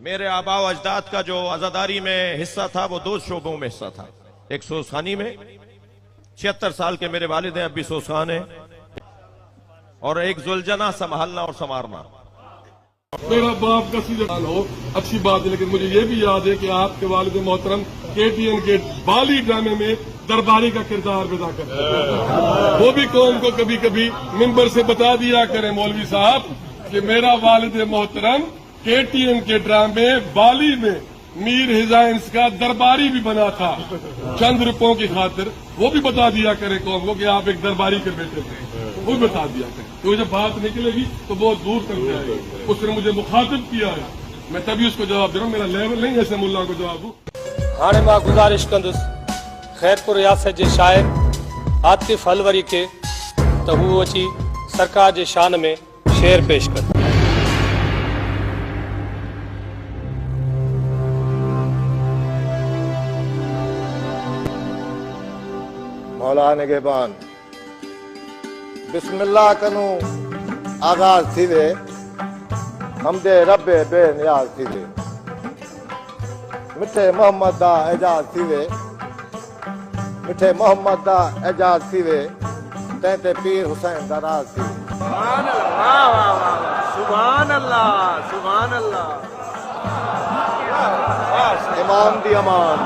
میرے آبا و اجداد کا جو عزاداری میں حصہ تھا وہ 2 شعبوں میں حصہ تھا. ایک سوسخانی میں 76 سال کے میرے والد ہیں، اب بھی سوسخان ہیں، اور ایک ذوالجناح سنبھالنا اور سنوارنا. میرا باپ کا سیدھا ہو اچھی بات ہے، لیکن مجھے یہ بھی یاد ہے کہ آپ کے والد محترم KTN کے بالی ڈرامے میں درباری کا کردار ادا کرتے ہیں. وہ بھی قوم کو کبھی کبھی ممبر سے بتا دیا کریں مولوی صاحب کہ میرا والد محترم KTN کے ڈرامے بالی میں میر ہزائنس کا درباری بھی بنا تھا چند روپوں کی خاطر. وہ بھی بتا دیا کریں قوم کو کہ آپ ایک درباری کے بیٹے تھے، وہ بھی بتا دیا کریں. تو جب بات نکلے گی تو بہت دور تک جائے گی. اس نے مجھے مخاطب کیا ہے، میں تبھی اس کو جواب دے رہا ہوں. میرا لیول نہیں ایسے ملا کو جواب دوں. ہانے ماں گزارش کندس خیرپور ریاست کے شاعر عاطف الوری کے تو وہ اچھی سرکار کے شان میں شعر پیش کر. مولا نگہبان بسم اللہ کنو آغاز تھی وے، حمد رب بے نیاز تھی وے. مٹھے محمد دا اعجاز تھی وے، مٹھے محمد دا اعجاز تھی وے، تینتے پیر حسین دا راز تھی وے. سبحان اللہ، سبحان اللہ، سبحان اللہ. امام دی امان